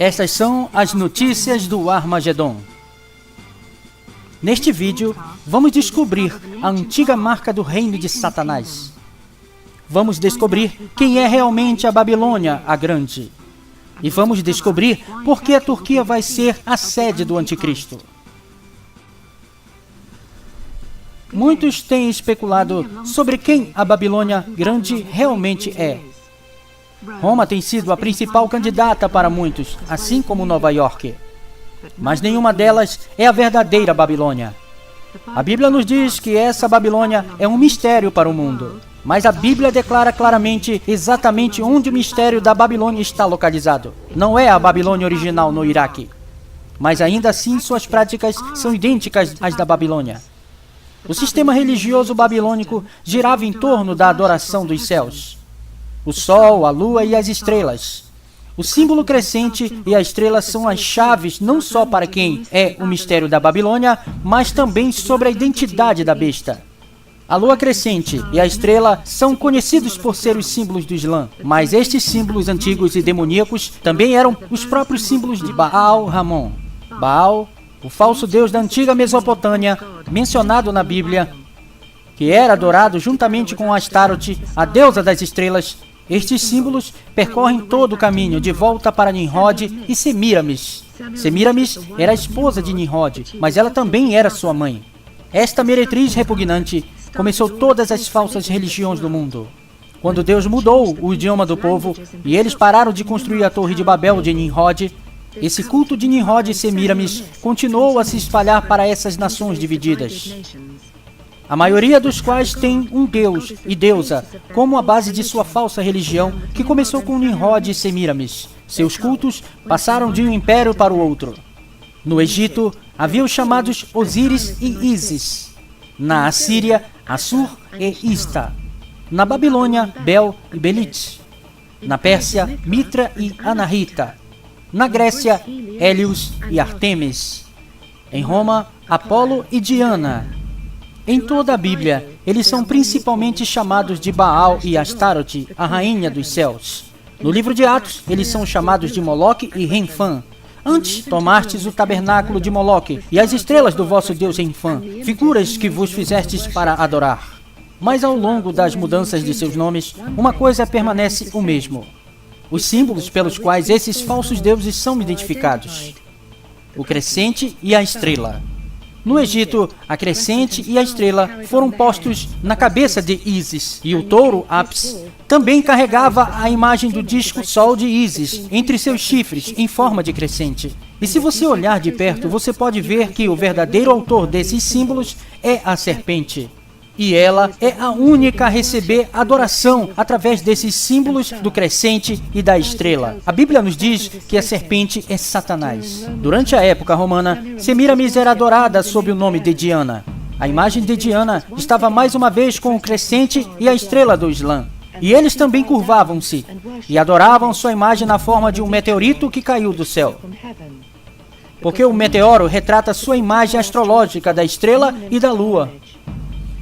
Estas são as notícias do Armagedon. Neste vídeo, vamos descobrir a antiga marca do reino de Satanás. Vamos descobrir quem é realmente a Babilônia, a Grande. E vamos descobrir por que a Turquia vai ser a sede do Anticristo. Muitos têm especulado sobre quem a Babilônia Grande realmente é. Roma tem sido a principal candidata para muitos, assim como Nova York. Mas nenhuma delas é a verdadeira Babilônia. A Bíblia nos diz que essa Babilônia é um mistério para o mundo. Mas a Bíblia declara claramente exatamente onde o mistério da Babilônia está localizado. Não é a Babilônia original no Iraque. Mas ainda assim suas práticas são idênticas às da Babilônia. O sistema religioso babilônico girava em torno da adoração dos céus. O sol, a lua e as estrelas. O símbolo crescente e a estrela são as chaves não só para quem é o mistério da Babilônia, mas também sobre a identidade da besta. A lua crescente e a estrela são conhecidos por ser os símbolos do Islã, mas estes símbolos antigos e demoníacos também eram os próprios símbolos de Baal Ramon. Baal, o falso deus da antiga Mesopotâmia, mencionado na Bíblia, que era adorado juntamente com Astarote, a deusa das estrelas. Estes símbolos percorrem todo o caminho de volta para Nimrod e Semiramis. Semiramis era a esposa de Nimrod, mas ela também era sua mãe. Esta meretriz repugnante começou todas as falsas religiões do mundo. Quando Deus mudou o idioma do povo e eles pararam de construir a Torre de Babel de Nimrod, esse culto de Nimrod e Semiramis continuou a se espalhar para essas nações divididas. A maioria dos quais tem um deus e deusa como a base de sua falsa religião, que começou com Nimrod e Semiramis. Seus cultos passaram de um império para o outro. No Egito, havia os chamados Osíris e Ísis. Na Assíria, Assur e Ista. Na Babilônia, Bel e Belit. Na Pérsia, Mitra e Anahita. Na Grécia, Hélios e Artemis. Em Roma, Apolo e Diana. Em toda a Bíblia, eles são principalmente chamados de Baal e Astarote, a rainha dos céus. No livro de Atos, eles são chamados de Moloque e Renfã. Antes, tomastes o tabernáculo de Moloque e as estrelas do vosso deus Renfã, figuras que vos fizestes para adorar. Mas ao longo das mudanças de seus nomes, uma coisa permanece o mesmo. Os símbolos pelos quais esses falsos deuses são identificados. O crescente e a estrela. No Egito, a crescente e a estrela foram postos na cabeça de Ísis, e o touro, Apis, também carregava a imagem do disco Sol de Ísis entre seus chifres, em forma de crescente. E se você olhar de perto, você pode ver que o verdadeiro autor desses símbolos é a serpente. E ela é a única a receber adoração através desses símbolos do crescente e da estrela. A Bíblia nos diz que a serpente é Satanás. Durante a época romana, Semiramis era adorada sob o nome de Diana. A imagem de Diana estava mais uma vez com o crescente e a estrela do Islã. E eles também curvavam-se e adoravam sua imagem na forma de um meteorito que caiu do céu. Porque o meteoro retrata sua imagem astrológica da estrela e da lua.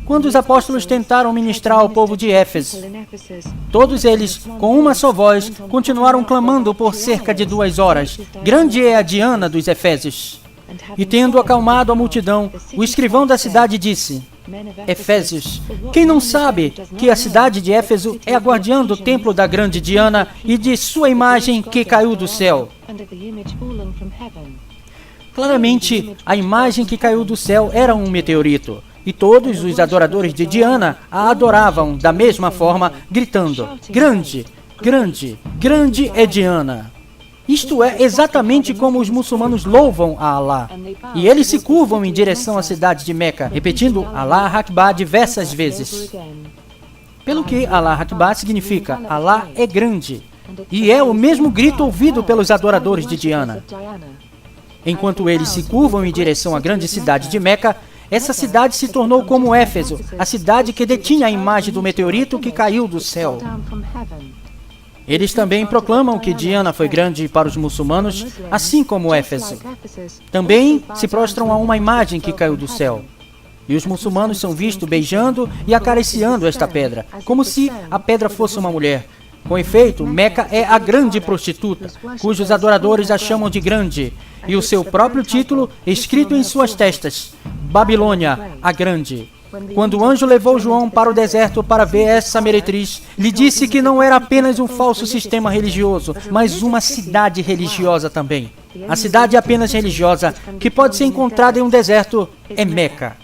Quando os apóstolos tentaram ministrar ao povo de Éfeso, todos eles, com uma só voz, continuaram clamando por cerca de 2 horas. Grande é a Diana dos Efésios. E tendo acalmado a multidão, o escrivão da cidade disse: Efésios, quem não sabe que a cidade de Éfeso é a guardiã do templo da grande Diana e de sua imagem que caiu do céu? Claramente, a imagem que caiu do céu era um meteorito. E todos os adoradores de Diana a adoravam da mesma forma, gritando: Grande, grande, grande é Diana. Isto é exatamente como os muçulmanos louvam a Alá. E eles se curvam em direção à cidade de Meca, repetindo Alá Akbar diversas vezes. Pelo que Alá Akbar significa Alá é grande. E é o mesmo grito ouvido pelos adoradores de Diana. Enquanto eles se curvam em direção à grande cidade de Meca, essa cidade se tornou como Éfeso, a cidade que detinha a imagem do meteorito que caiu do céu. Eles também proclamam que Diana foi grande para os muçulmanos, assim como Éfeso. Também se prostram a uma imagem que caiu do céu. E os muçulmanos são vistos beijando e acariciando esta pedra, como se a pedra fosse uma mulher. Com efeito, Meca é a grande prostituta, cujos adoradores a chamam de grande, e o seu próprio título escrito em suas testas, Babilônia, a Grande. Quando o anjo levou João para o deserto para ver essa meretriz, lhe disse que não era apenas um falso sistema religioso, mas uma cidade religiosa também. A cidade apenas religiosa que pode ser encontrada em um deserto é Meca.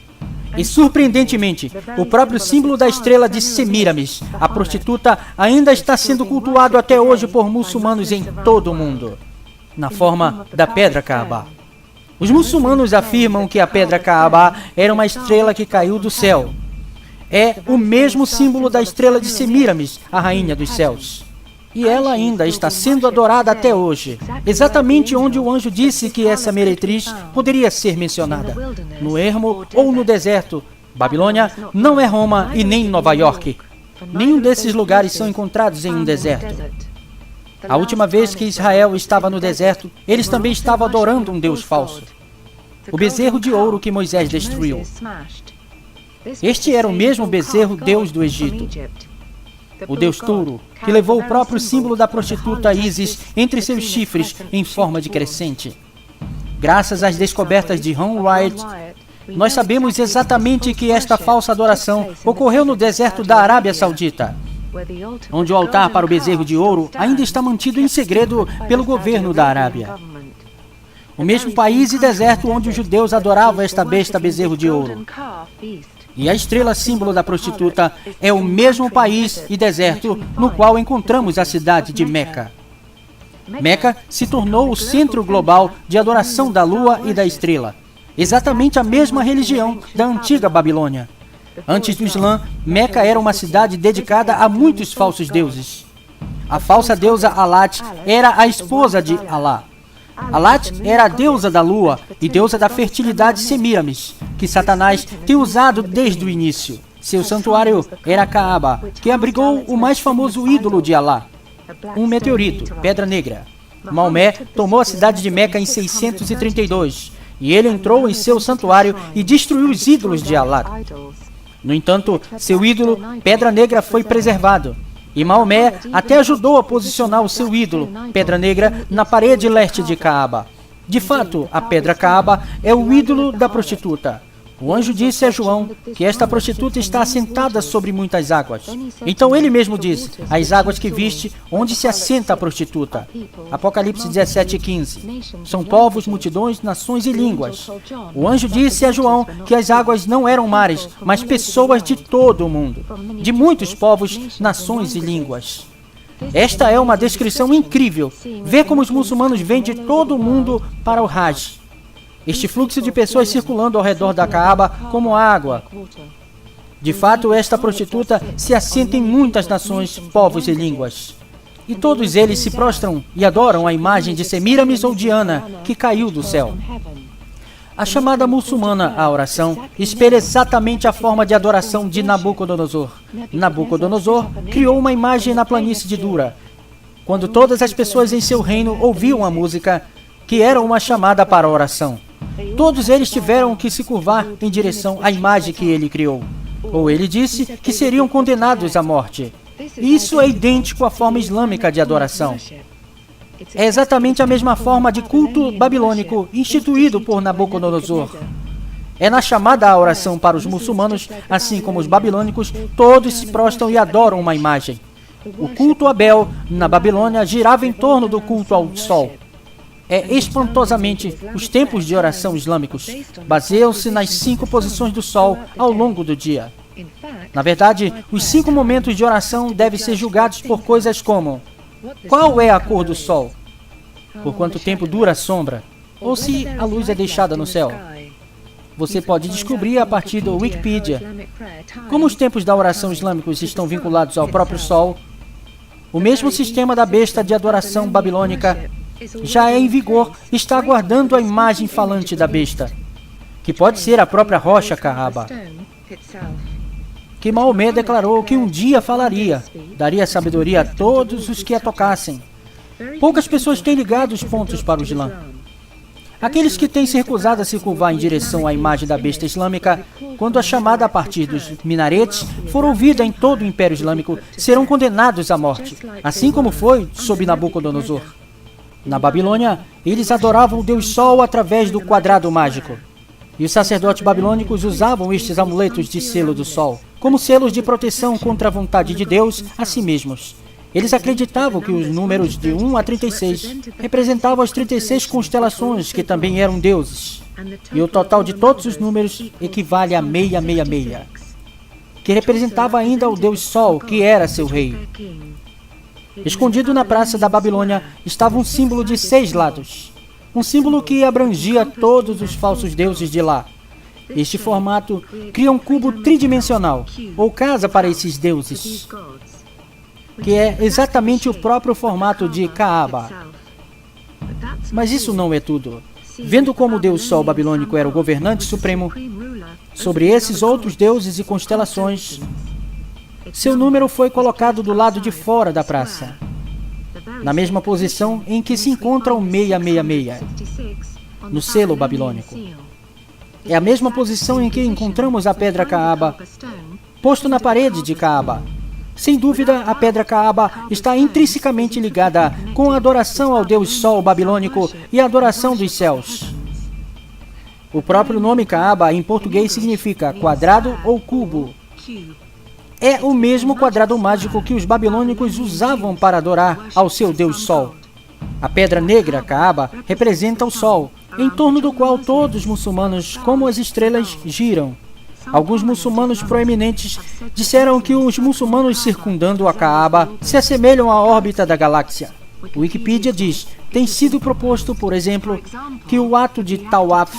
E, surpreendentemente, o próprio símbolo da estrela de Semíramis, a prostituta, ainda está sendo cultuado até hoje por muçulmanos em todo o mundo, na forma da Pedra Kaaba. Os muçulmanos afirmam que a Pedra Kaaba era uma estrela que caiu do céu. É o mesmo símbolo da estrela de Semíramis, a rainha dos céus. E ela ainda está sendo adorada até hoje, exatamente onde o anjo disse que essa meretriz poderia ser mencionada, no ermo ou no deserto. Babilônia não é Roma e nem Nova York. Nenhum desses lugares são encontrados em um deserto. A última vez que Israel estava no deserto, eles também estavam adorando um Deus falso, o bezerro de ouro que Moisés destruiu. Este era o mesmo bezerro Deus do Egito, o Deus touro, que levou o próprio símbolo da prostituta Ísis entre seus chifres em forma de crescente. Graças às descobertas de Ron Wright, nós sabemos exatamente que esta falsa adoração ocorreu no deserto da Arábia Saudita, onde o altar para o bezerro de ouro ainda está mantido em segredo pelo governo da Arábia. O mesmo país e deserto onde os judeus adoravam esta besta bezerro de ouro. E a estrela símbolo da prostituta é o mesmo país e deserto no qual encontramos a cidade de Meca. Meca se tornou o centro global de adoração da lua e da estrela, exatamente a mesma religião da antiga Babilônia. Antes do Islã, Meca era uma cidade dedicada a muitos falsos deuses. A falsa deusa Alat era a esposa de Alá. Alat era a deusa da lua e deusa da fertilidade Semíramis, que Satanás tem usado desde o início. Seu santuário era a Kaaba, que abrigou o mais famoso ídolo de Alá, um meteorito, Pedra Negra. Maomé tomou a cidade de Meca em 632, e ele entrou em seu santuário e destruiu os ídolos de Alá. No entanto, seu ídolo, Pedra Negra, foi preservado. E Maomé até ajudou a posicionar o seu ídolo, Pedra Negra, na parede leste de Kaaba. De fato, a Pedra Kaaba é o ídolo da prostituta. O anjo disse a João que esta prostituta está assentada sobre muitas águas. Então ele mesmo diz, as águas que viste, onde se assenta a prostituta. Apocalipse 17:15. São povos, multidões, nações e línguas. O anjo disse a João que as águas não eram mares, mas pessoas de todo o mundo, de muitos povos, nações e línguas. Esta é uma descrição incrível. Vê como os muçulmanos vêm de todo o mundo para o Hajj. Este fluxo de pessoas circulando ao redor da Kaaba como água. De fato, esta prostituta se assenta em muitas nações, povos e línguas. E todos eles se prostram e adoram a imagem de Semíramis ou Diana, que caiu do céu. A chamada muçulmana à oração espelha exatamente a forma de adoração de Nabucodonosor. Nabucodonosor criou uma imagem na planície de Dura, quando todas as pessoas em seu reino ouviam a música, que era uma chamada para a oração. Todos eles tiveram que se curvar em direção à imagem que ele criou. Ou ele disse que seriam condenados à morte. Isso é idêntico à forma islâmica de adoração. É exatamente a mesma forma de culto babilônico instituído por Nabucodonosor. É na chamada à oração para os muçulmanos, assim como os babilônicos, todos se prostram e adoram uma imagem. O culto a Bel, na Babilônia, girava em torno do culto ao sol. Espantosamente, os tempos de oração islâmicos baseiam-se nas 5 posições do sol ao longo do dia. Na verdade, os 5 momentos de oração devem ser julgados por coisas como: qual é a cor do sol? Por quanto tempo dura a sombra? Ou se a luz é deixada no céu? Você pode descobrir a partir do Wikipedia como os tempos da oração islâmicos estão vinculados ao próprio sol. O mesmo sistema da besta de adoração babilônica já é em vigor, está aguardando a imagem falante da besta, que pode ser a própria rocha Kaaba, que Maomé declarou que um dia falaria, daria sabedoria a todos os que a tocassem. Poucas pessoas têm ligado os pontos para o Islã. Aqueles que têm se recusado a se curvar em direção à imagem da besta islâmica, quando a chamada a partir dos minaretes for ouvida em todo o Império Islâmico, serão condenados à morte, assim como foi sob Nabucodonosor. Na Babilônia, eles adoravam o Deus Sol através do quadrado mágico. E os sacerdotes babilônicos usavam estes amuletos de selo do Sol, como selos de proteção contra a vontade de Deus a si mesmos. Eles acreditavam que os números de 1 a 36 representavam as 36 constelações que também eram deuses. E o total de todos os números equivale a 666, que representava ainda o Deus Sol, que era seu rei. Escondido na praça da Babilônia estava um símbolo de 6 lados, um símbolo que abrangia todos os falsos deuses de lá. Este formato cria um cubo tridimensional, ou casa para esses deuses, que é exatamente o próprio formato de Kaaba. Mas isso não é tudo. Vendo como o Deus Sol babilônico era o governante supremo sobre esses outros deuses e constelações, seu número foi colocado do lado de fora da praça, na mesma posição em que se encontra o 666, no selo babilônico. É a mesma posição em que encontramos a pedra Kaaba, posto na parede de Kaaba. Sem dúvida, a pedra Kaaba está intrinsecamente ligada com a adoração ao Deus Sol babilônico e a adoração dos céus. O próprio nome Kaaba, em português, significa quadrado ou cubo. É o mesmo quadrado mágico que os babilônicos usavam para adorar ao seu Deus Sol. A pedra negra, Kaaba, representa o Sol, em torno do qual todos os muçulmanos, como as estrelas, giram. Alguns muçulmanos proeminentes disseram que os muçulmanos circundando a Kaaba se assemelham à órbita da galáxia. O Wikipedia diz: tem sido proposto, por exemplo, que o ato de Tawaf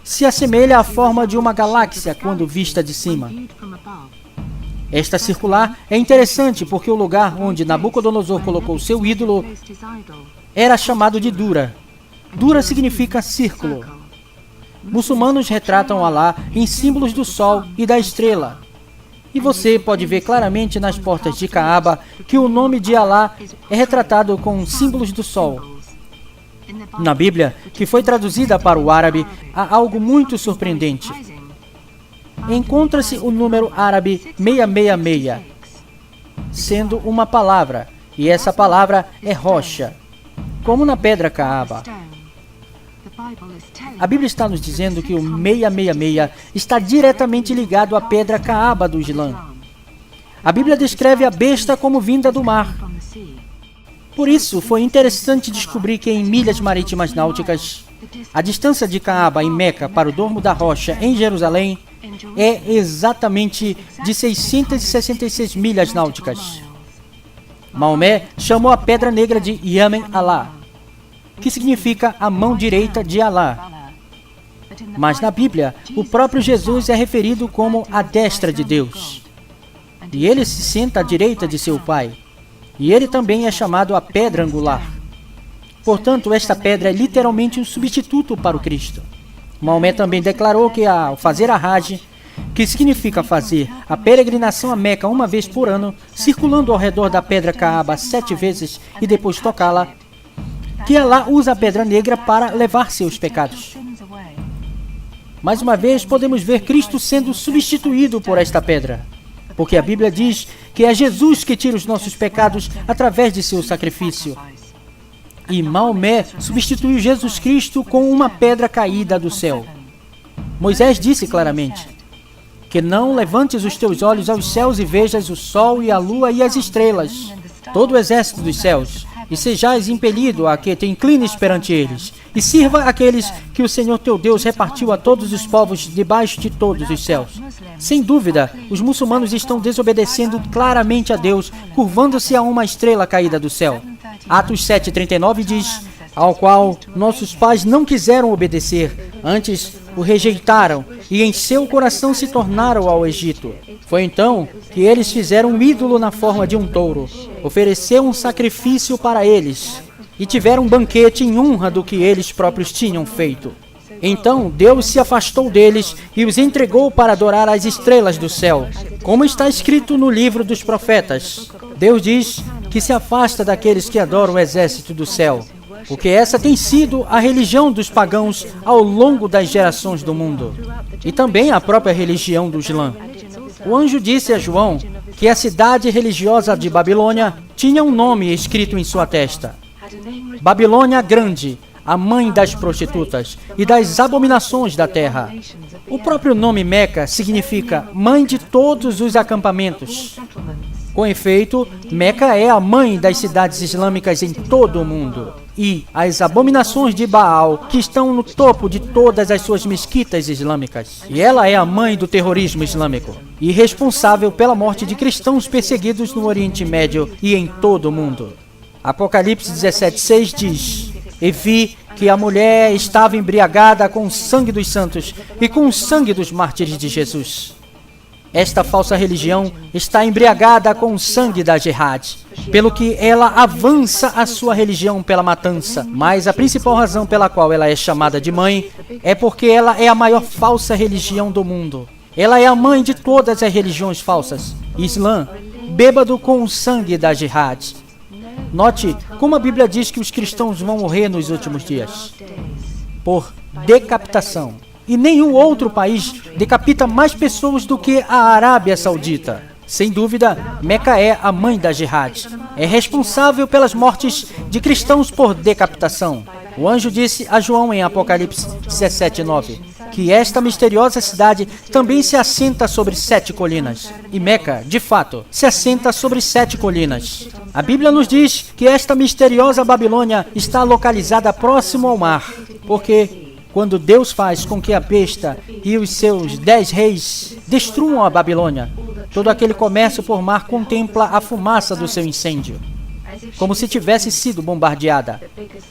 se assemelha à forma de uma galáxia quando vista de cima. Esta circular é interessante porque o lugar onde Nabucodonosor colocou seu ídolo era chamado de Dura. Dura significa círculo. Muçulmanos retratam Alá em símbolos do sol e da estrela. E você pode ver claramente nas portas de Kaaba que o nome de Alá é retratado com símbolos do sol. Na Bíblia, que foi traduzida para o árabe, há algo muito surpreendente. Encontra-se o número árabe 666, sendo uma palavra, e essa palavra é rocha, como na pedra Kaaba. A Bíblia está nos dizendo que o 666 está diretamente ligado à pedra Kaaba do Islã. A Bíblia descreve a besta como vinda do mar. Por isso, foi interessante descobrir que em milhas marítimas náuticas, a distância de Kaaba em Meca para o Domo da Rocha em Jerusalém é exatamente de 666 milhas náuticas. Maomé chamou a pedra negra de Yamen Allah, que significa a mão direita de Alá. Mas na Bíblia, o próprio Jesus é referido como a destra de Deus. E ele se senta à direita de seu Pai. E ele também é chamado a pedra angular. Portanto, esta pedra é literalmente um substituto para o Cristo. Maomé também declarou que ao fazer a Hajj, que significa fazer a peregrinação a Meca uma vez por ano, circulando ao redor da pedra Kaaba 7 vezes e depois tocá-la, que Alá usa a pedra negra para levar seus pecados. Mais uma vez, podemos ver Cristo sendo substituído por esta pedra, porque a Bíblia diz que é Jesus que tira os nossos pecados através de seu sacrifício. E Maomé substituiu Jesus Cristo com uma pedra caída do céu. Moisés disse claramente que não levantes os teus olhos aos céus e vejas o sol e a lua e as estrelas, todo o exército dos céus, e sejais impelido a que te inclines perante eles, e sirva aqueles que o Senhor teu Deus repartiu a todos os povos debaixo de todos os céus. Sem dúvida, os muçulmanos estão desobedecendo claramente a Deus, curvando-se a uma estrela caída do céu. Atos 7:39 diz: ao qual nossos pais não quiseram obedecer, antes o rejeitaram, e em seu coração se tornaram ao Egito. Foi então que eles fizeram um ídolo na forma de um touro, ofereceram um sacrifício para eles, e tiveram um banquete em honra do que eles próprios tinham feito. Então Deus se afastou deles e os entregou para adorar as estrelas do céu. Como está escrito no livro dos profetas, Deus diz que se afasta daqueles que adoram o exército do céu. porque essa tem sido a religião dos pagãos ao longo das gerações do mundo, e também a própria religião do Islã. O anjo disse a João que a cidade religiosa de Babilônia tinha um nome escrito em sua testa: Babilônia Grande, a mãe das prostitutas e das abominações da terra. O próprio nome Meca significa mãe de todos os acampamentos. Com efeito, Meca é a mãe das cidades islâmicas em todo o mundo. E as abominações de Baal, que estão no topo de todas as suas mesquitas islâmicas. E ela é a mãe do terrorismo islâmico, e responsável pela morte de cristãos perseguidos no Oriente Médio e em todo o mundo. Apocalipse 17:6 diz: E vi que a mulher estava embriagada com o sangue dos santos e com o sangue dos mártires de Jesus. Esta falsa religião está embriagada com o sangue da Jihad, pelo que ela avança a sua religião pela matança. Mas a principal razão pela qual ela é chamada de mãe é porque ela é a maior falsa religião do mundo. Ela é a mãe de todas as religiões falsas. Islã, bêbado com o sangue da Jihad. Note como a Bíblia diz que os cristãos vão morrer nos últimos dias. Por decapitação. E nenhum outro país decapita mais pessoas do que a Arábia Saudita. Sem dúvida, Meca é a mãe da Jihad. É responsável pelas mortes de cristãos por decapitação. O anjo disse a João em Apocalipse 17:9 que esta misteriosa cidade também se assenta sobre 7 colinas. E Meca, de fato, se assenta sobre 7 colinas. A Bíblia nos diz que esta misteriosa Babilônia está localizada próximo ao mar, porque quando Deus faz com que a besta e os seus 10 reis destruam a Babilônia, todo aquele comércio por mar contempla a fumaça do seu incêndio, como se tivesse sido bombardeada.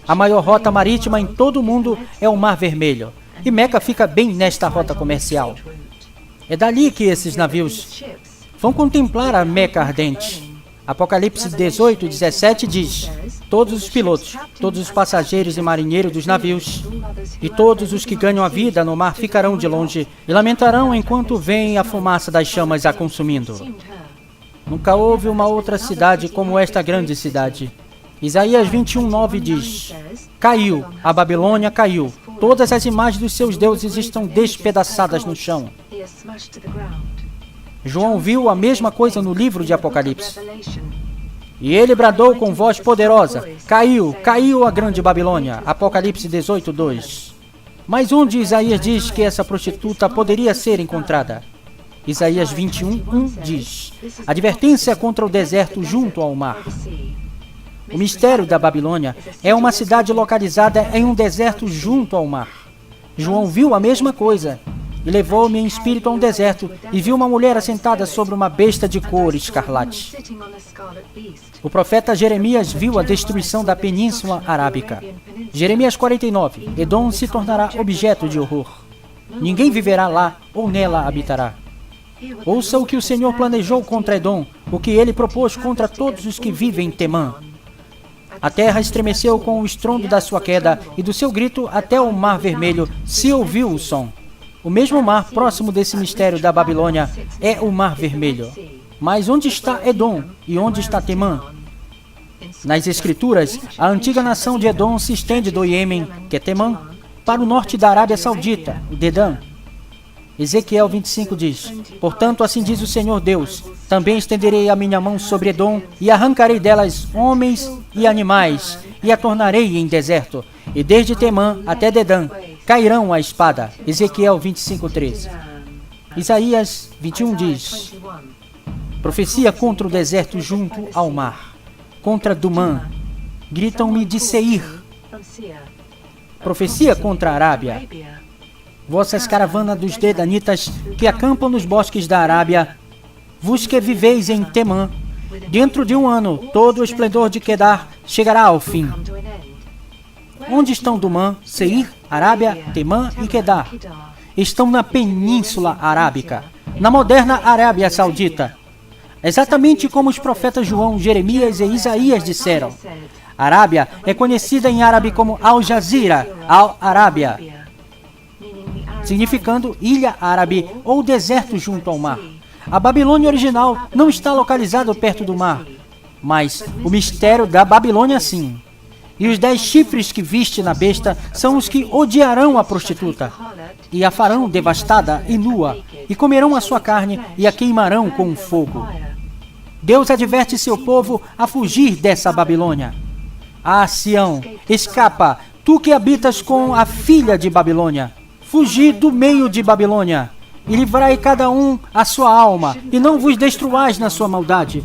A maior rota marítima em todo o mundo é o Mar Vermelho, e Meca fica bem nesta rota comercial. É dali que esses navios vão contemplar a Meca ardente. Apocalipse 18:17 diz: Todos os pilotos, todos os passageiros e marinheiros dos navios e todos os que ganham a vida no mar ficarão de longe e lamentarão enquanto veem a fumaça das chamas a consumindo. Nunca houve uma outra cidade como esta grande cidade. Isaías 21:9 diz: Caiu, a Babilônia caiu. Todas as imagens dos seus deuses estão despedaçadas no chão. João viu a mesma coisa no livro de Apocalipse. E ele bradou com voz poderosa: Caiu, caiu a grande Babilônia. Apocalipse 18:2. Mas onde Isaías diz que essa prostituta poderia ser encontrada? Isaías 21:1 diz: Advertência contra o deserto junto ao mar. O mistério da Babilônia é uma cidade localizada em um deserto junto ao mar. João viu a mesma coisa e levou-me em espírito a um deserto e viu uma mulher assentada sobre uma besta de cor escarlate. O profeta Jeremias viu a destruição da Península Arábica. Jeremias 49. Edom se tornará objeto de horror. Ninguém viverá lá ou nela habitará. Ouça o que o Senhor planejou contra Edom, o que ele propôs contra todos os que vivem em Temã. A terra estremeceu com o estrondo da sua queda e do seu grito até o Mar Vermelho se ouviu o som. O mesmo mar próximo desse mistério da Babilônia é o Mar Vermelho. Mas onde está Edom e onde está Temã? Nas Escrituras, a antiga nação de Edom se estende do Iêmen, que é Temã, para o norte da Arábia Saudita, o Dedã. Ezequiel 25 diz: Portanto, assim diz o Senhor Deus, também estenderei a minha mão sobre Edom e arrancarei delas homens e animais e a tornarei em deserto, e desde Temã até Dedã cairão a espada. Ezequiel 25:13. Isaías 21 diz: Profecia contra o deserto junto ao mar, contra Dumã, gritam-me de Seir. Profecia contra a Arábia. Vossas caravanas dos dedanitas que acampam nos bosques da Arábia, vos que viveis em Temã, dentro de um ano todo o esplendor de Quedar chegará ao fim. Onde estão Dumã, Seir, Arábia, Temã e Quedar? Estão na Península Arábica, na moderna Arábia Saudita. Exatamente como os profetas João, Jeremias e Isaías disseram. A Arábia é conhecida em árabe como Al-Jazira, Al-Arábia, significando ilha árabe ou deserto junto ao mar. A Babilônia original não está localizada perto do mar, mas o mistério da Babilônia sim. E os 10 chifres que viste na besta são os que odiarão a prostituta, e a farão devastada e nua, e comerão a sua carne, e a queimarão com fogo. Deus adverte seu povo a fugir dessa Babilônia. Ah, Sião, escapa, tu que habitas com a filha de Babilônia. Fugi do meio de Babilônia, e livrai cada um a sua alma, e não vos destruais na sua maldade.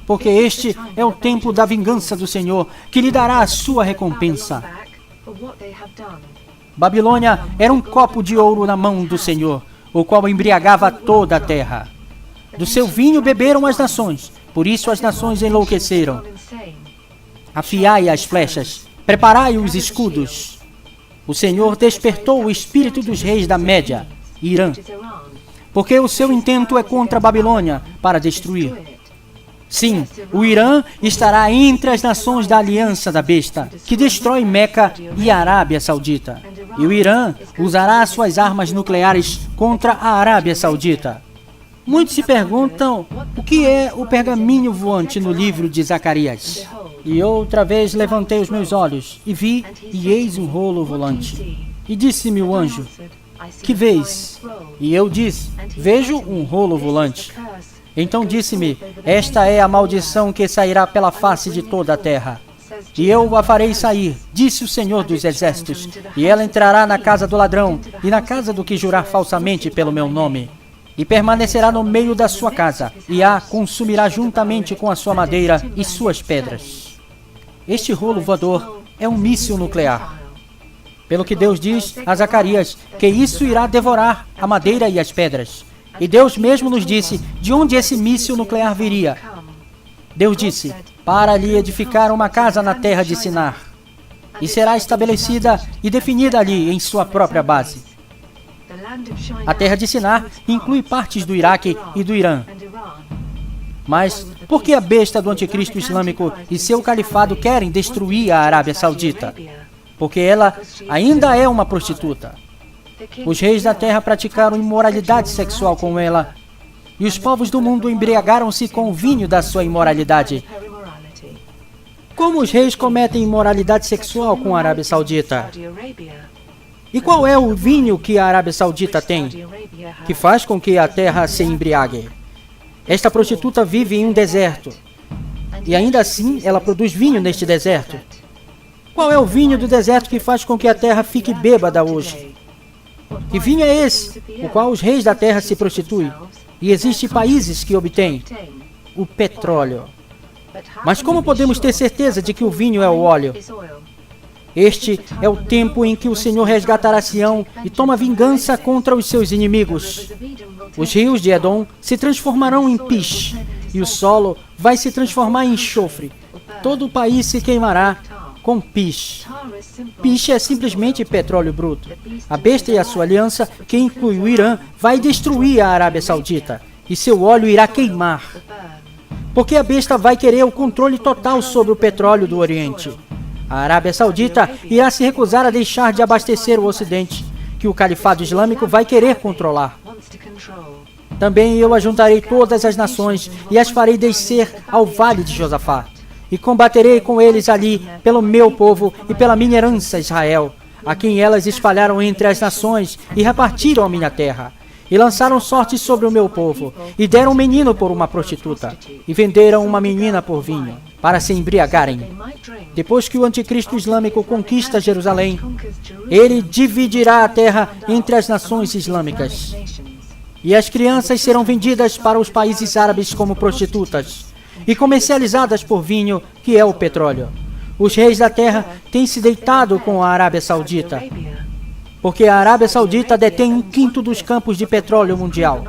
Porque este é o tempo da vingança do Senhor, que lhe dará a sua recompensa. Babilônia era um copo de ouro na mão do Senhor, o qual embriagava toda a terra. Do seu vinho beberam as nações, por isso as nações enlouqueceram. Afiai as flechas, preparai os escudos. O Senhor despertou o espírito dos reis da Média, Irã, porque o seu intento é contra a Babilônia, para destruir. Sim, o Irã estará entre as nações da aliança da besta, que destrói Meca e a Arábia Saudita. E o Irã usará suas armas nucleares contra a Arábia Saudita. Muitos se perguntam o que é o pergaminho voante no livro de Zacarias. E outra vez levantei os meus olhos e vi, e eis um rolo volante. E disse-me o anjo: que vês? E eu disse: vejo um rolo volante. Então disse-me: esta é a maldição que sairá pela face de toda a terra. E eu a farei sair, disse o Senhor dos Exércitos, e ela entrará na casa do ladrão e na casa do que jurar falsamente pelo meu nome. E permanecerá no meio da sua casa, e a consumirá juntamente com a sua madeira e suas pedras. Este rolo voador é um míssil nuclear. Pelo que Deus diz a Zacarias, que isso irá devorar a madeira e as pedras. E Deus mesmo nos disse de onde esse míssil nuclear viria. Deus disse: para lhe edificar uma casa na terra de Sinar, e será estabelecida e definida ali em sua própria base. A terra de Sinar inclui partes do Iraque e do Irã. Mas por que a besta do anticristo islâmico e seu califado querem destruir a Arábia Saudita? Porque ela ainda é uma prostituta. Os reis da terra praticaram imoralidade sexual com ela, e os povos do mundo embriagaram-se com o vinho da sua imoralidade. Como os reis cometem imoralidade sexual com a Arábia Saudita? E qual é o vinho que a Arábia Saudita tem, que faz com que a terra se embriague? Esta prostituta vive em um deserto, e ainda assim ela produz vinho neste deserto. Qual é o vinho do deserto que faz com que a terra fique bêbada hoje? Que vinho é esse, o qual os reis da terra se prostituem? E existem países que obtêm o petróleo. Mas como podemos ter certeza de que o vinho é o óleo? Este é o tempo em que o Senhor resgatará Sião e toma vingança contra os seus inimigos. Os rios de Edom se transformarão em piche, e o solo vai se transformar em enxofre. Todo o país se queimará com piche. Piche é simplesmente petróleo bruto. A besta e a sua aliança, que inclui o Irã, vai destruir a Arábia Saudita, e seu óleo irá queimar. Porque a besta vai querer o controle total sobre o petróleo do Oriente. A Arábia Saudita irá se recusar a deixar de abastecer o Ocidente, que o califado islâmico vai querer controlar. Também eu ajuntarei todas as nações e as farei descer ao vale de Josafá, e combaterei com eles ali pelo meu povo e pela minha herança Israel, a quem elas espalharam entre as nações e repartiram a minha terra. E lançaram sorte sobre o meu povo, e deram um menino por uma prostituta, e venderam uma menina por vinho, para se embriagarem. Depois que o anticristo islâmico conquista Jerusalém, ele dividirá a terra entre as nações islâmicas. E as crianças serão vendidas para os países árabes como prostitutas, e comercializadas por vinho, que é o petróleo. Os reis da terra têm se deitado com a Arábia Saudita, porque a Arábia Saudita detém 1/5 dos campos de petróleo mundial.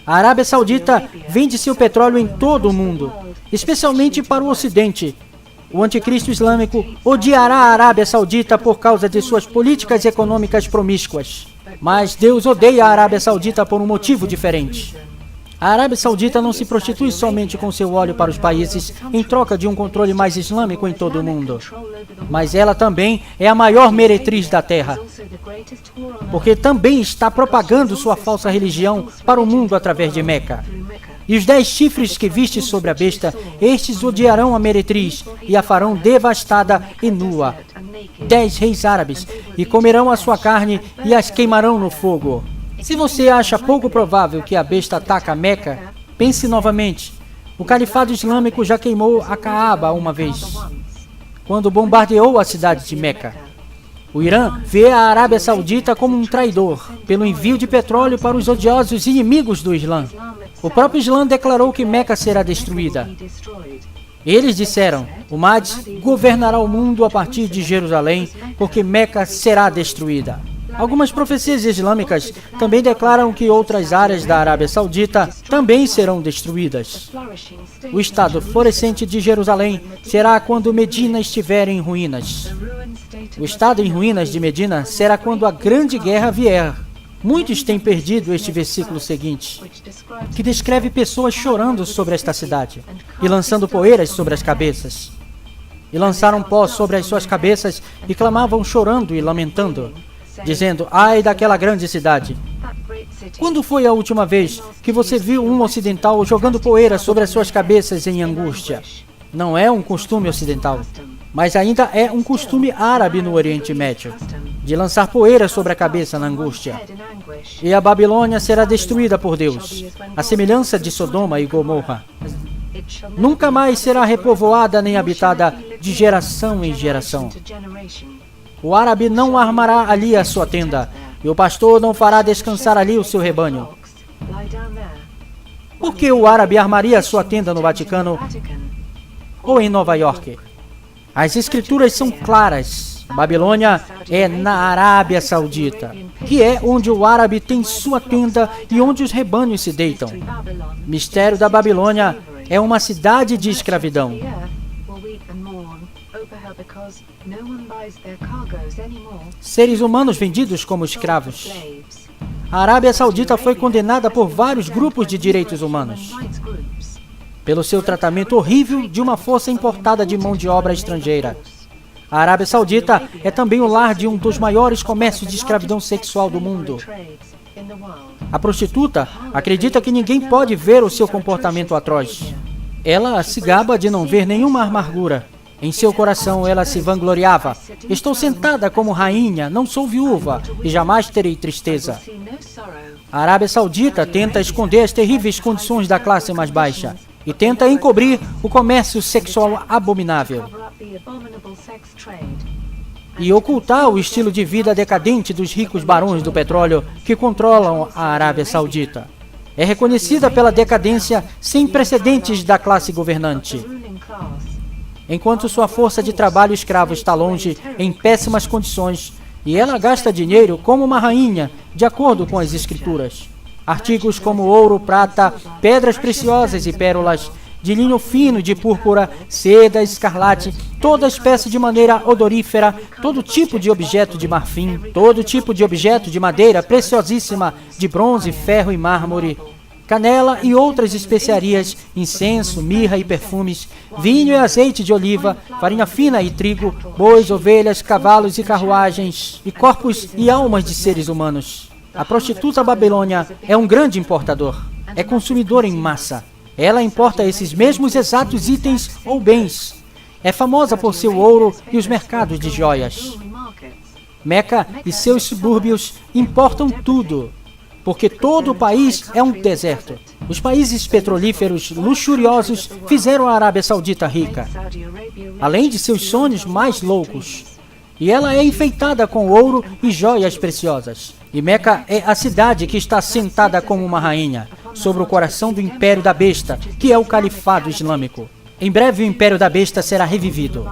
A Arábia Saudita vende seu petróleo em todo o mundo, especialmente para o Ocidente. O anticristo islâmico odiará a Arábia Saudita por causa de suas políticas econômicas promíscuas. Mas Deus odeia a Arábia Saudita por um motivo diferente. A Arábia Saudita não se prostitui somente com seu óleo para os países em troca de um controle mais islâmico em todo o mundo, mas ela também é a maior meretriz da terra, porque também está propagando sua falsa religião para o mundo através de Meca. E os 10 chifres que viste sobre a besta, estes odiarão a meretriz e a farão devastada e nua. 10 reis árabes, e comerão a sua carne e as queimarão no fogo. Se você acha pouco provável que a besta ataque a Meca, pense novamente. O califado islâmico já queimou a Caaba uma vez, quando bombardeou a cidade de Meca. O Irã vê a Arábia Saudita como um traidor, pelo envio de petróleo para os odiosos inimigos do Islã. O próprio Islã declarou que Meca será destruída. Eles disseram, o Mahdi governará o mundo a partir de Jerusalém, porque Meca será destruída. Algumas profecias islâmicas também declaram que outras áreas da Arábia Saudita também serão destruídas. O estado florescente de Jerusalém será quando Medina estiver em ruínas. O estado em ruínas de Medina será quando a grande guerra vier. Muitos têm perdido este versículo seguinte, que descreve pessoas chorando sobre esta cidade e lançando poeiras sobre as cabeças. E lançaram pó sobre as suas cabeças e clamavam chorando e lamentando, dizendo, ai daquela grande cidade. Quando foi a última vez que você viu um ocidental jogando poeira sobre as suas cabeças em angústia? Não é um costume ocidental, mas ainda é um costume árabe no Oriente Médio, de lançar poeira sobre a cabeça na angústia. E a Babilônia será destruída por Deus, a semelhança de Sodoma e Gomorra. Nunca mais será repovoada nem habitada de geração em geração. O árabe não armará ali a sua tenda, e o pastor não fará descansar ali o seu rebanho. Por que o árabe armaria a sua tenda no Vaticano ou em Nova York? As escrituras são claras. Babilônia é na Arábia Saudita, que é onde o árabe tem sua tenda e onde os rebanhos se deitam. Mistério da Babilônia é uma cidade de escravidão. Seres humanos vendidos como escravos. A Arábia Saudita foi condenada por vários grupos de direitos humanos pelo seu tratamento horrível de uma força importada de mão de obra estrangeira. A Arábia Saudita é também o lar de um dos maiores comércios de escravidão sexual do mundo. A prostituta acredita que ninguém pode ver o seu comportamento atroz. Ela se gaba de não ver nenhuma amargura. Em seu coração ela se vangloriava. Estou sentada como rainha, não sou viúva e jamais terei tristeza. A Arábia Saudita tenta esconder as terríveis condições da classe mais baixa e tenta encobrir o comércio sexual abominável e ocultar o estilo de vida decadente dos ricos barões do petróleo que controlam a Arábia Saudita. É reconhecida pela decadência sem precedentes da classe governante, enquanto sua força de trabalho escravo está longe, em péssimas condições, e ela gasta dinheiro como uma rainha, de acordo com as escrituras. Artigos como ouro, prata, pedras preciosas e pérolas, de linho fino, de púrpura, seda, escarlate, toda espécie de madeira odorífera, todo tipo de objeto de marfim, todo tipo de objeto de madeira preciosíssima, de bronze, ferro e mármore, canela e outras especiarias, incenso, mirra e perfumes, vinho e azeite de oliva, farinha fina e trigo, bois, ovelhas, cavalos e carruagens, e corpos e almas de seres humanos. A prostituta Babilônia é um grande importador, é consumidora em massa. Ela importa esses mesmos exatos itens ou bens. É famosa por seu ouro e os mercados de joias. Meca e seus subúrbios importam tudo, porque todo o país é um deserto. Os países petrolíferos luxuriosos fizeram a Arábia Saudita rica, além de seus sonhos mais loucos. E ela é enfeitada com ouro e joias preciosas. E Meca é a cidade que está sentada como uma rainha, sobre o coração do Império da Besta, que é o Califado Islâmico. Em breve o Império da Besta será revivido.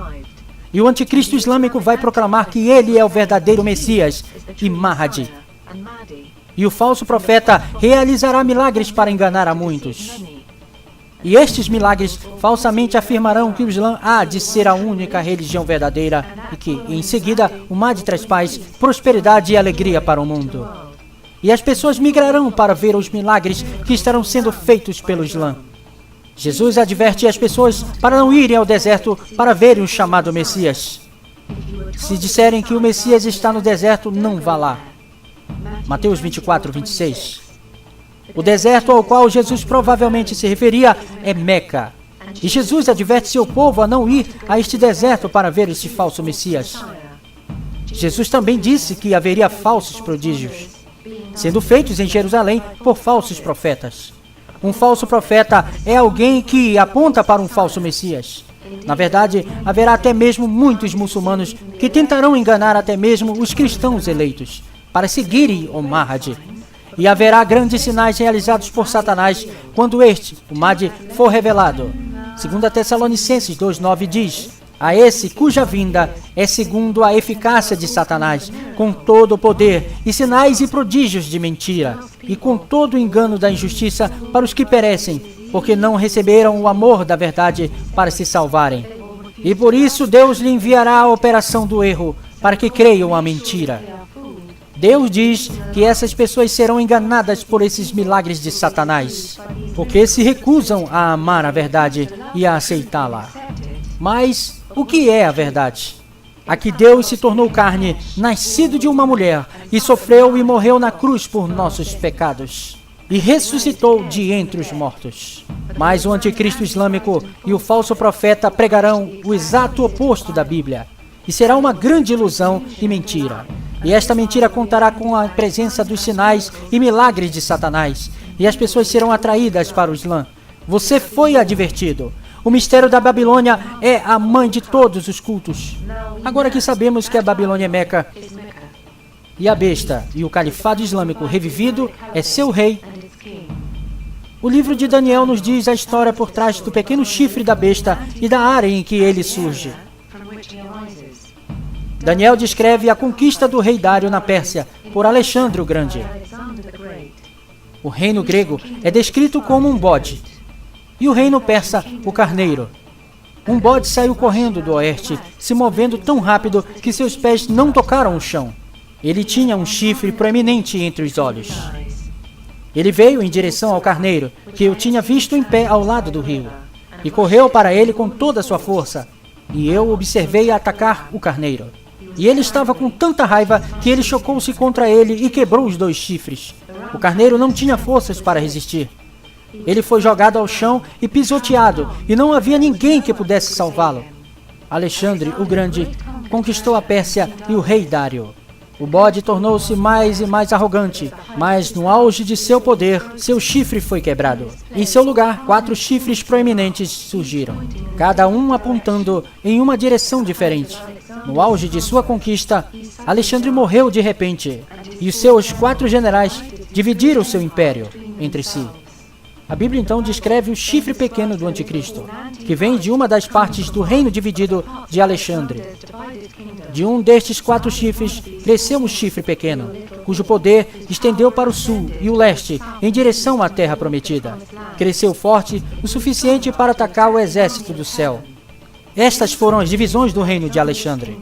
E o anticristo islâmico vai proclamar que ele é o verdadeiro Messias e Mahdi. E o falso profeta realizará milagres para enganar a muitos. E estes milagres falsamente afirmarão que o Islã há de ser a única religião verdadeira e que, em seguida, o Mahdi traz paz, prosperidade e alegria para o mundo. E as pessoas migrarão para ver os milagres que estarão sendo feitos pelo Islã. Jesus adverte as pessoas para não irem ao deserto para verem o chamado Messias. Se disserem que o Messias está no deserto, não vá lá. Mateus 24, 26. O deserto ao qual Jesus provavelmente se referia é Meca. E Jesus adverte seu povo a não ir a este deserto para ver este falso Messias. Jesus também disse que haveria falsos prodígios, sendo feitos em Jerusalém por falsos profetas. Um falso profeta é alguém que aponta para um falso Messias. Na verdade, haverá até mesmo muitos muçulmanos que tentarão enganar até mesmo os cristãos eleitos para seguirem o Mahdi. E haverá grandes sinais realizados por Satanás quando este, o Mahdi, for revelado. 2 Tessalonicenses 2,9 diz: a esse cuja vinda é segundo a eficácia de Satanás, com todo o poder e sinais e prodígios de mentira, e com todo o engano da injustiça para os que perecem, porque não receberam o amor da verdade para se salvarem. E por isso Deus lhe enviará a operação do erro, para que creiam a mentira. Deus diz que essas pessoas serão enganadas por esses milagres de Satanás, porque se recusam a amar a verdade e a aceitá-la. Mas o que é a verdade? A que Deus se tornou carne, nascido de uma mulher, e sofreu e morreu na cruz por nossos pecados, e ressuscitou de entre os mortos. Mas o anticristo islâmico e o falso profeta pregarão o exato oposto da Bíblia, e será uma grande ilusão e mentira. E esta mentira contará com a presença dos sinais e milagres de Satanás, e as pessoas serão atraídas para o Islã. Você foi advertido. O mistério da Babilônia é a mãe de todos os cultos. Agora que sabemos que a Babilônia é Meca, e a besta e o califado islâmico revivido é seu rei, o livro de Daniel nos diz a história por trás do pequeno chifre da besta e da área em que ele surge. Daniel descreve a conquista do rei Dário na Pérsia por Alexandre o Grande. O reino grego é descrito como um bode, e o reino persa, o carneiro. Um bode saiu correndo do oeste, se movendo tão rápido que seus pés não tocaram o chão. Ele tinha um chifre proeminente entre os olhos. Ele veio em direção ao carneiro, que eu tinha visto em pé ao lado do rio, e correu para ele com toda a sua força, e eu observei atacar o carneiro. E ele estava com tanta raiva que ele chocou-se contra ele e quebrou os 2 chifres. O carneiro não tinha forças para resistir. Ele foi jogado ao chão e pisoteado, e não havia ninguém que pudesse salvá-lo. Alexandre o Grande conquistou a Pérsia e o rei Dário. O bode tornou-se mais e mais arrogante, mas no auge de seu poder, seu chifre foi quebrado. Em seu lugar, 4 chifres proeminentes surgiram, cada um apontando em uma direção diferente. No auge de sua conquista, Alexandre morreu de repente, e os seus 4 generais dividiram seu império entre si. A Bíblia então descreve o chifre pequeno do anticristo, que vem de uma das partes do reino dividido de Alexandre. De um destes 4 chifres, cresceu um chifre pequeno, cujo poder estendeu para o sul e o leste, em direção à terra prometida. Cresceu forte o suficiente para atacar o exército do céu. Estas foram as divisões do reino de Alexandre.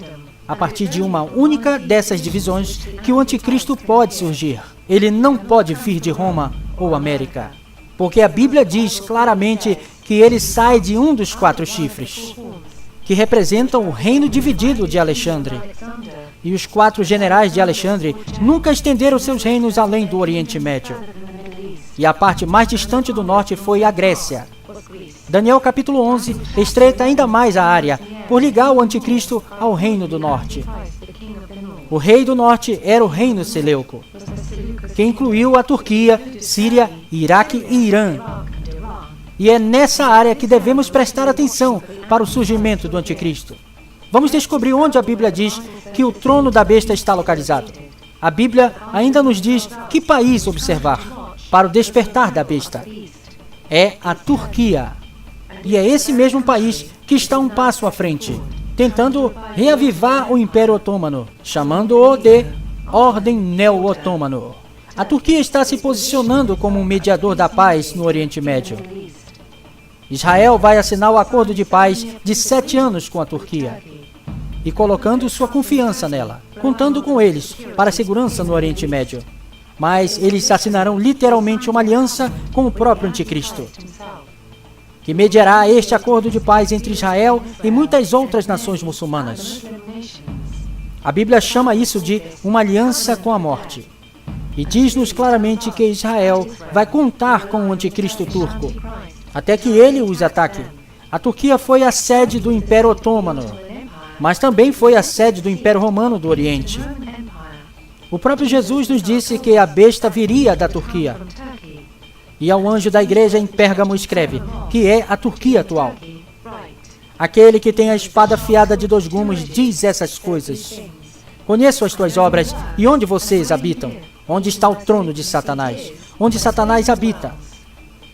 A partir de uma única dessas divisões que o anticristo pode surgir. Ele não pode vir de Roma ou América, porque a Bíblia diz claramente que ele sai de um dos 4 chifres, que representam o reino dividido de Alexandre. E os 4 generais de Alexandre nunca estenderam seus reinos além do Oriente Médio. E a parte mais distante do norte foi a Grécia. Daniel capítulo 11 estreita ainda mais a área, por ligar o anticristo ao reino do norte. O rei do norte era o reino Seleuco, que incluiu a Turquia, Síria, Iraque e Irã. E é nessa área que devemos prestar atenção para o surgimento do anticristo. Vamos descobrir onde a Bíblia diz que o trono da besta está localizado. A Bíblia ainda nos diz que país observar para o despertar da besta. É a Turquia. E é esse mesmo país que está um passo à frente, tentando reavivar o Império Otomano, chamando-o de Ordem Neo-Otomano. A Turquia está se posicionando como um mediador da paz no Oriente Médio. Israel vai assinar o acordo de paz de 7 anos com a Turquia, e colocando sua confiança nela, contando com eles para a segurança no Oriente Médio. Mas eles assinarão literalmente uma aliança com o próprio anticristo, que mediará este acordo de paz entre Israel e muitas outras nações muçulmanas. A Bíblia chama isso de uma aliança com a morte. E diz-nos claramente que Israel vai contar com o anticristo turco, até que ele os ataque. A Turquia foi a sede do Império Otomano, mas também foi a sede do Império Romano do Oriente. O próprio Jesus nos disse que a besta viria da Turquia. E ao anjo da igreja em Pérgamo escreve, que é a Turquia atual. Aquele que tem a espada afiada de 2 gumes diz essas coisas. Conheço as tuas obras e onde vocês habitam. Onde está o trono de Satanás? Onde Satanás habita?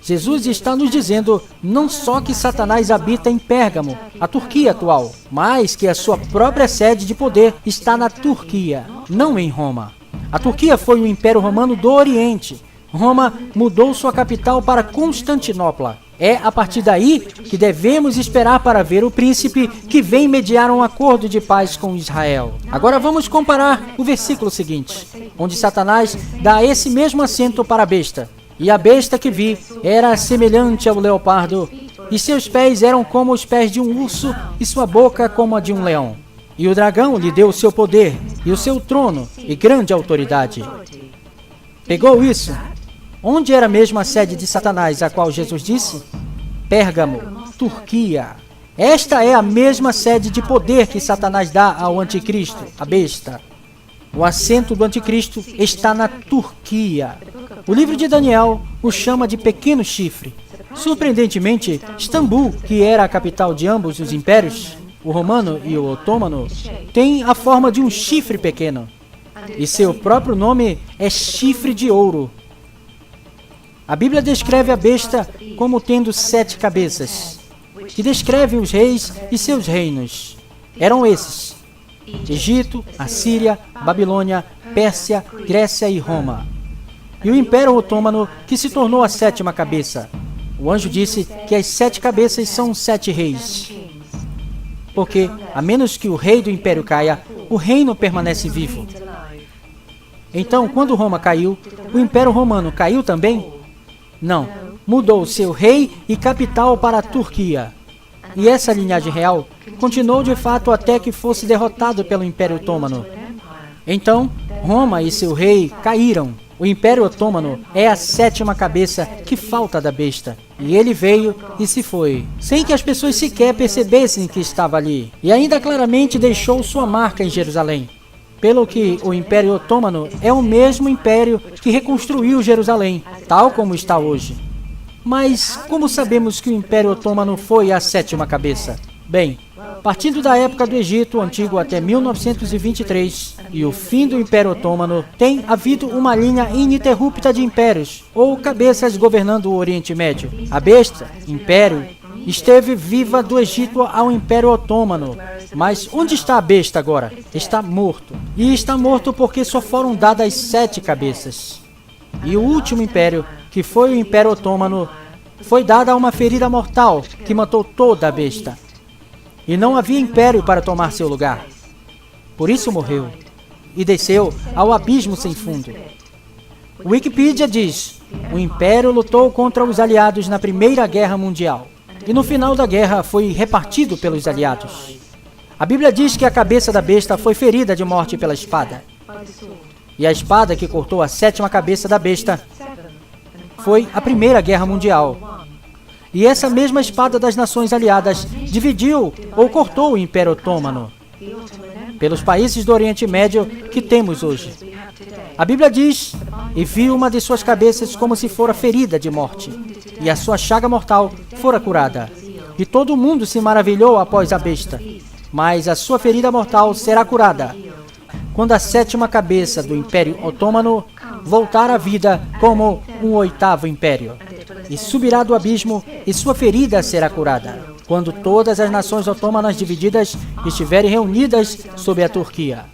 Jesus está nos dizendo não só que Satanás habita em Pérgamo, a Turquia atual, mas que a sua própria sede de poder está na Turquia, não em Roma. A Turquia foi o Império Romano do Oriente. Roma mudou sua capital para Constantinopla. É a partir daí que devemos esperar para ver o príncipe que vem mediar um acordo de paz com Israel. Agora vamos comparar o versículo seguinte, onde Satanás dá esse mesmo assento para a besta. E a besta que vi era semelhante ao leopardo, e seus pés eram como os pés de um urso, e sua boca como a de um leão. E o dragão lhe deu o seu poder, e o seu trono, e grande autoridade. Pegou isso? Onde era mesmo a sede de Satanás, a qual Jesus disse? Pérgamo, Turquia. Esta é a mesma sede de poder que Satanás dá ao anticristo, a besta. O assento do anticristo está na Turquia. O livro de Daniel o chama de pequeno chifre. Surpreendentemente, Istambul, que era a capital de ambos os impérios, o romano e o otomano, tem a forma de um chifre pequeno. E seu próprio nome é chifre de ouro. A Bíblia descreve a besta como tendo 7 cabeças, que descreve os reis e seus reinos. Eram esses: Egito, Assíria, Babilônia, Pérsia, Grécia e Roma. E o Império Otomano, que se tornou a 7ª cabeça. O anjo disse que as 7 cabeças são 7 reis. Porque, a menos que o rei do império caia, o reino permanece vivo. Então, quando Roma caiu, o Império Romano caiu também? Não, mudou seu rei e capital para a Turquia. E essa linhagem real continuou de fato até que fosse derrotado pelo Império Otomano. Então, Roma e seu rei caíram. O Império Otomano é a 7ª cabeça que falta da besta. E ele veio e se foi, sem que as pessoas sequer percebessem que estava ali. E ainda claramente deixou sua marca em Jerusalém. Pelo que o Império Otomano é o mesmo império que reconstruiu Jerusalém, tal como está hoje. Mas como sabemos que o Império Otomano foi a 7ª cabeça? Bem, partindo da época do Egito Antigo até 1923 e o fim do Império Otomano, tem havido uma linha ininterrupta de impérios, ou cabeças governando o Oriente Médio. A besta, império, esteve viva do Egito ao Império Otomano. Mas onde está a besta agora? Está morto. E está morto porque só foram dadas 7 cabeças. E o último império, que foi o Império Otomano, foi dada uma ferida mortal que matou toda a besta. E não havia império para tomar seu lugar. Por isso morreu. E desceu ao abismo sem fundo. Wikipedia diz: o império lutou contra os aliados na Primeira Guerra Mundial. E no final da guerra foi repartido pelos aliados. A Bíblia diz que a cabeça da besta foi ferida de morte pela espada. E a espada que cortou a 7ª cabeça da besta foi a Primeira Guerra Mundial. E essa mesma espada das nações aliadas dividiu ou cortou o Império Otomano pelos países do Oriente Médio que temos hoje. A Bíblia diz: e viu uma de suas cabeças como se fora ferida de morte, e a sua chaga mortal fora curada. E todo mundo se maravilhou após a besta, mas a sua ferida mortal será curada quando a 7ª cabeça do Império Otomano voltar à vida como um 8º império, e subirá do abismo, e sua ferida será curada quando todas as nações otomanas divididas estiverem reunidas sob a Turquia.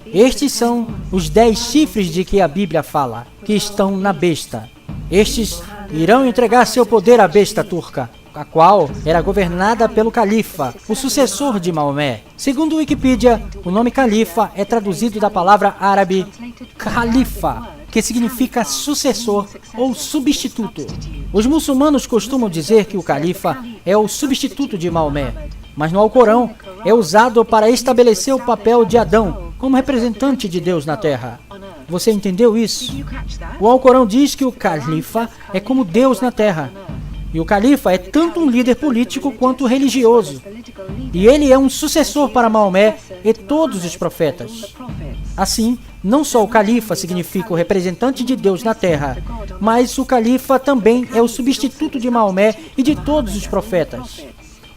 Estes são os 10 chifres de que a Bíblia fala, que estão na besta. Estes irão entregar seu poder à besta turca, a qual era governada pelo califa, o sucessor de Maomé. Segundo Wikipedia, o nome califa é traduzido da palavra árabe khalifa, que significa sucessor ou substituto. Os muçulmanos costumam dizer que o califa é o substituto de Maomé, mas no Alcorão é usado para estabelecer o papel de Adão como representante de Deus na Terra. Você entendeu isso? O Alcorão diz que o califa é como Deus na terra. E o califa é tanto um líder político quanto religioso. E ele é um sucessor para Maomé e todos os profetas. Assim, não só o califa significa o representante de Deus na terra, mas o califa também é o substituto de Maomé e de todos os profetas.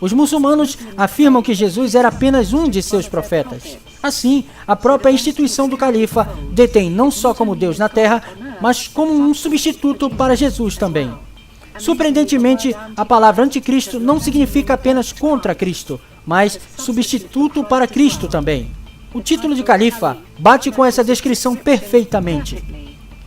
Os muçulmanos afirmam que Jesus era apenas um de seus profetas. Assim, a própria instituição do califa detém não só como Deus na terra, mas como um substituto para Jesus também. Surpreendentemente, a palavra anticristo não significa apenas contra Cristo, mas substituto para Cristo também. O título de califa bate com essa descrição perfeitamente.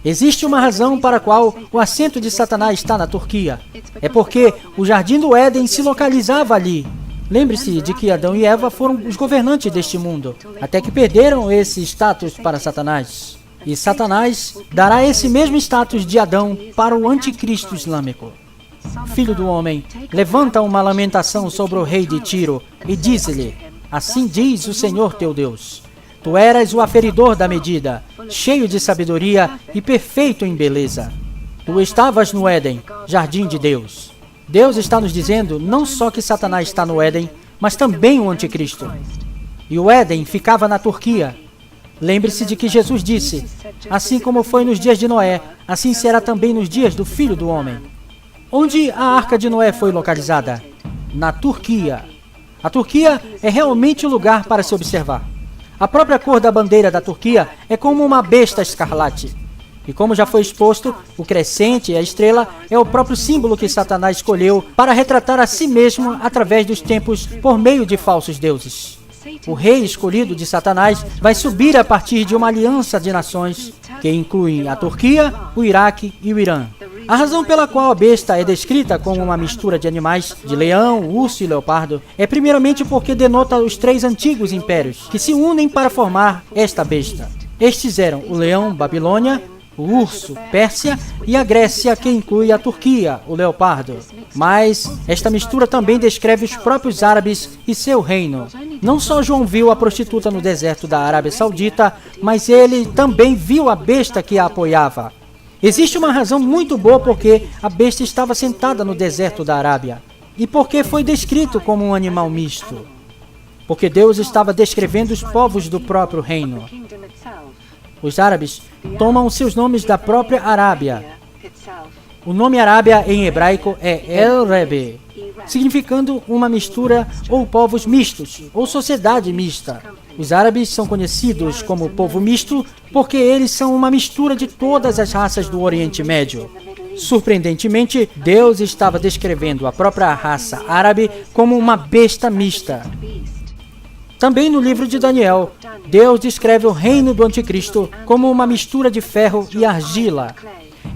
Existe uma razão para a qual o assento de Satanás está na Turquia. É porque o Jardim do Éden se localizava ali. Lembre-se de que Adão e Eva foram os governantes deste mundo, até que perderam esse status para Satanás. E Satanás dará esse mesmo status de Adão para o anticristo islâmico. Filho do homem, levanta uma lamentação sobre o rei de Tiro e diz-lhe: assim diz o Senhor teu Deus. Tu eras o aferidor da medida, cheio de sabedoria e perfeito em beleza. Tu estavas no Éden, jardim de Deus. Deus está nos dizendo não só que Satanás está no Éden, mas também o anticristo. E o Éden ficava na Turquia. Lembre-se de que Jesus disse: assim como foi nos dias de Noé, assim será também nos dias do Filho do Homem. Onde a Arca de Noé foi localizada? Na Turquia. A Turquia é realmente o lugar para se observar. A própria cor da bandeira da Turquia é como uma besta escarlate. E como já foi exposto, o crescente e a estrela é o próprio símbolo que Satanás escolheu para retratar a si mesmo através dos tempos por meio de falsos deuses. O rei escolhido de Satanás vai subir a partir de uma aliança de nações que incluem a Turquia, o Iraque e o Irã. A razão pela qual a besta é descrita como uma mistura de animais, de leão, urso e leopardo, é primeiramente porque denota os 3 antigos impérios que se unem para formar esta besta. Estes eram o leão, Babilônia, o urso, Pérsia, e a Grécia, que inclui a Turquia, o leopardo. Mas esta mistura também descreve os próprios árabes e seu reino. Não só João viu a prostituta no deserto da Arábia Saudita, mas ele também viu a besta que a apoiava. Existe uma razão muito boa porque a besta estava sentada no deserto da Arábia. E porque foi descrito como um animal misto. Porque Deus estava descrevendo os povos do próprio reino. Os árabes tomam seus nomes da própria Arábia. O nome Arábia em hebraico é El-Rebe, significando uma mistura ou povos mistos, ou sociedade mista. Os árabes são conhecidos como povo misto porque eles são uma mistura de todas as raças do Oriente Médio. Surpreendentemente, Deus estava descrevendo a própria raça árabe como uma besta mista. Também no livro de Daniel, Deus descreve o reino do anticristo como uma mistura de ferro e argila.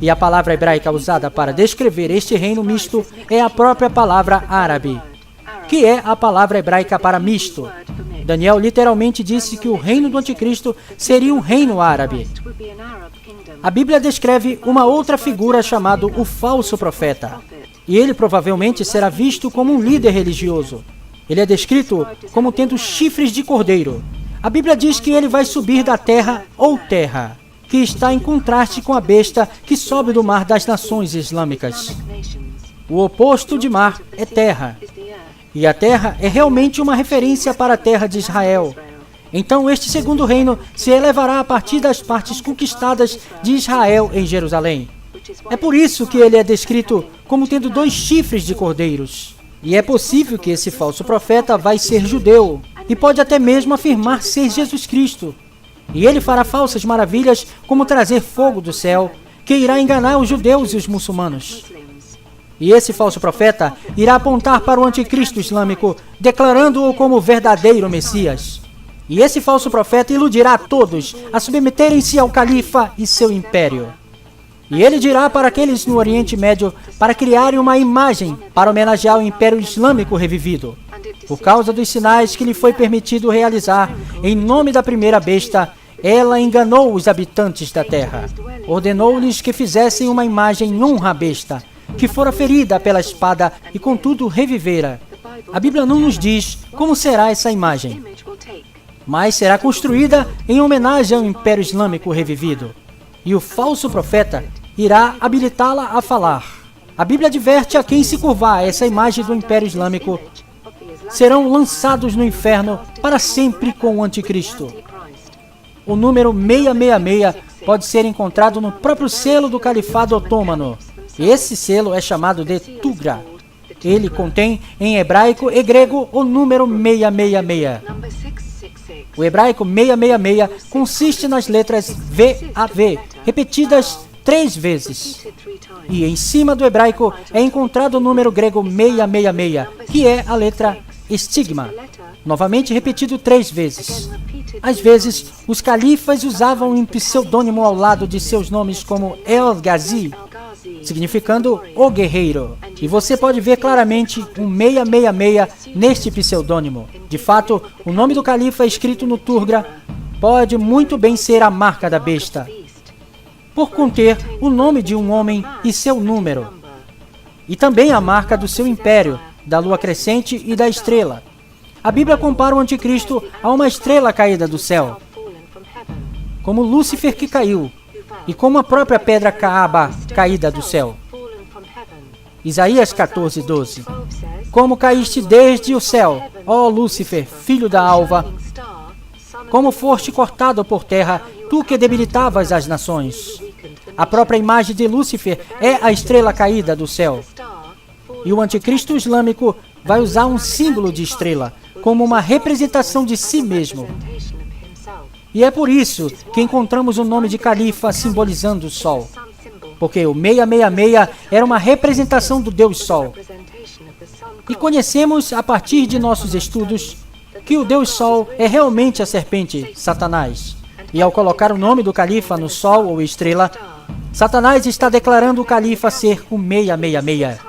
E a palavra hebraica usada para descrever este reino misto é a própria palavra árabe, que é a palavra hebraica para misto. Daniel literalmente disse que o reino do anticristo seria um reino árabe. A Bíblia descreve uma outra figura chamada o falso profeta. E ele provavelmente será visto como um líder religioso. Ele é descrito como tendo chifres de cordeiro. A Bíblia diz que ele vai subir da terra ou terra, que está em contraste com a besta que sobe do mar das nações islâmicas. O oposto de mar é terra. E a terra é realmente uma referência para a terra de Israel. Então este segundo reino se elevará a partir das partes conquistadas de Israel em Jerusalém. É por isso que ele é descrito como tendo 2 chifres de cordeiros. E é possível que esse falso profeta vai ser judeu, e pode até mesmo afirmar ser Jesus Cristo. E ele fará falsas maravilhas, como trazer fogo do céu, que irá enganar os judeus e os muçulmanos. E esse falso profeta irá apontar para o anticristo islâmico, declarando-o como verdadeiro Messias. E esse falso profeta iludirá a todos a submeterem-se ao califa e seu império. E ele dirá para aqueles no Oriente Médio para criarem uma imagem para homenagear o Império Islâmico revivido. Por causa dos sinais que lhe foi permitido realizar em nome da primeira besta, ela enganou os habitantes da terra. Ordenou-lhes que fizessem uma imagem em honra à besta, que fora ferida pela espada e contudo revivera. A Bíblia não nos diz como será essa imagem. mas será construída em homenagem ao Império Islâmico revivido. E o falso profeta irá habilitá-la a falar. A Bíblia adverte a quem se curvar a essa imagem do Império Islâmico serão lançados no inferno para sempre com o Anticristo. O número 666 pode ser encontrado no próprio selo do Califado Otomano. Esse selo é chamado de Tugra. Ele contém, em hebraico e grego, o número 666. O hebraico 666 consiste nas letras VAV, repetidas 3 vezes. E em cima do hebraico é encontrado o número grego 666, que é a letra estigma, novamente repetido 3 vezes. Às vezes, os califas usavam um pseudônimo ao lado de seus nomes como El-Ghazi, significando o guerreiro. E você pode ver claramente um 666 neste pseudônimo. De fato, o nome do califa escrito no Turgra pode muito bem ser a marca da besta, por conter o nome de um homem e seu número, e também a marca do seu império, da lua crescente e da estrela. A Bíblia compara o anticristo a uma estrela caída do céu, como Lúcifer que caiu, e como a própria pedra Caaba caída do céu. Isaías 14:12. Como caíste desde o céu, ó Lúcifer, filho da alva, como foste cortado por terra, tu que debilitavas as nações. A própria imagem de Lúcifer é a estrela caída do céu. E o anticristo islâmico vai usar um símbolo de estrela, como uma representação de si mesmo. E é por isso que encontramos o nome de califa simbolizando o sol. Porque o 666 era uma representação do Deus Sol. E conhecemos, a partir de nossos estudos, que o Deus Sol é realmente a serpente, Satanás. E ao colocar o nome do califa no sol ou estrela, Satanás está declarando o califa ser o 666.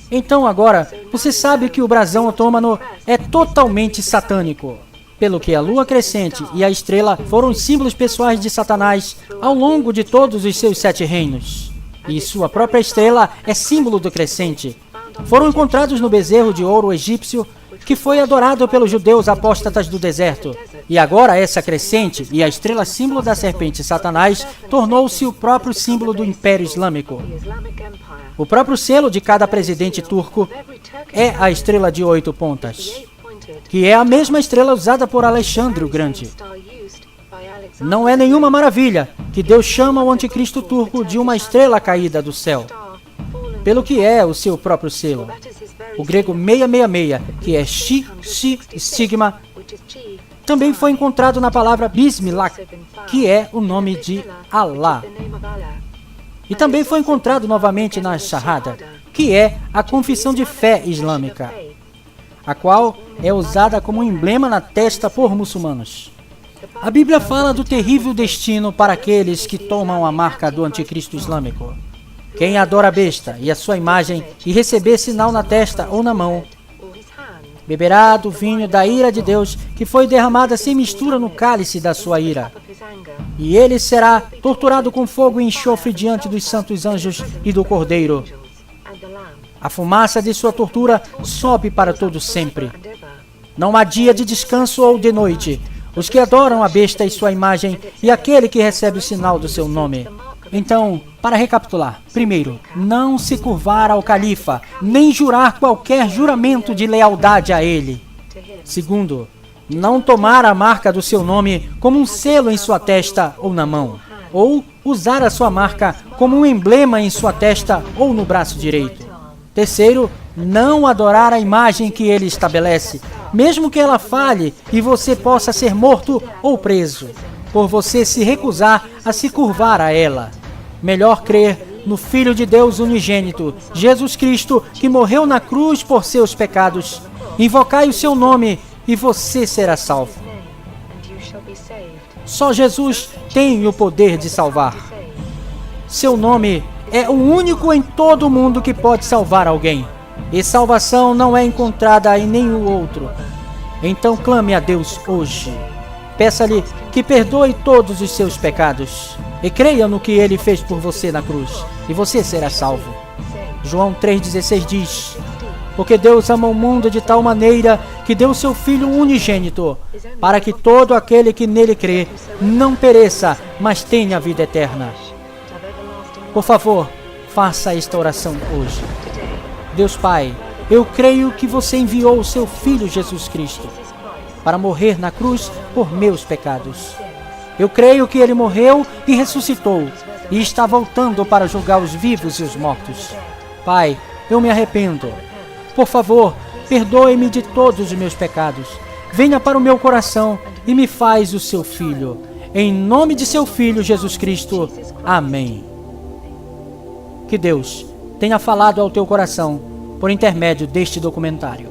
Então agora, você sabe que o brasão otômano é totalmente satânico, pelo que a lua crescente e a estrela foram os símbolos pessoais de Satanás ao longo de todos os seus 7 reinos. E sua própria estrela é símbolo do crescente. Foram encontrados no bezerro de ouro egípcio, que foi adorado pelos judeus apóstatas do deserto. E agora essa crescente e a estrela símbolo da serpente Satanás tornou-se o próprio símbolo do Império Islâmico. O próprio selo de cada presidente turco é a estrela de 8 pontas, que é a mesma estrela usada por Alexandre o Grande. Não é nenhuma maravilha que Deus chama o anticristo turco de uma estrela caída do céu, pelo que é o seu próprio selo. O grego 666, que é Shi, estigma, também foi encontrado na palavra Bismillah, que é o nome de Allah. E também foi encontrado novamente na Shahada, que é a confissão de fé islâmica, a qual é usada como emblema na testa por muçulmanos. A Bíblia fala do terrível destino para aqueles que tomam a marca do anticristo islâmico. Quem adora a besta e a sua imagem e receber sinal na testa ou na mão, beberá do vinho da ira de Deus que foi derramada sem mistura no cálice da sua ira. E ele será torturado com fogo e enxofre diante dos santos anjos e do Cordeiro. A fumaça de sua tortura sobe para todo sempre. Não há dia de descanso ou de noite. Os que adoram a besta e sua imagem e aquele que recebe o sinal do seu nome. Então, para recapitular, primeiro, não se curvar ao califa, nem jurar qualquer juramento de lealdade a ele. Segundo, não tomar a marca do seu nome como um selo em sua testa ou na mão, ou usar a sua marca como um emblema em sua testa ou no braço direito. Terceiro, não adorar a imagem que ele estabelece, mesmo que ela falhe e você possa ser morto ou preso, por você se recusar a se curvar a ela. Melhor crer no Filho de Deus unigênito, Jesus Cristo, que morreu na cruz por seus pecados. Invocai o seu nome e você será salvo. Só Jesus tem o poder de salvar. Seu nome é o único em todo o mundo que pode salvar alguém. E salvação não é encontrada em nenhum outro. Então clame a Deus hoje. Peça-lhe que perdoe todos os seus pecados. E creia no que ele fez por você na cruz. E você será salvo. João 3,16 diz: Porque Deus ama o mundo de tal maneira que deu seu Filho unigênito, para que todo aquele que nele crê não pereça, mas tenha a vida eterna. Por favor, faça esta oração hoje. Deus Pai, eu creio que você enviou o seu Filho Jesus Cristo para morrer na cruz por meus pecados. Eu creio que ele morreu e ressuscitou e está voltando para julgar os vivos e os mortos. Pai, eu me arrependo. Por favor, perdoe-me de todos os meus pecados. Venha para o meu coração e me faz o seu Filho. Em nome de seu Filho, Jesus Cristo. Amém. Que Deus tenha falado ao teu coração por intermédio deste documentário.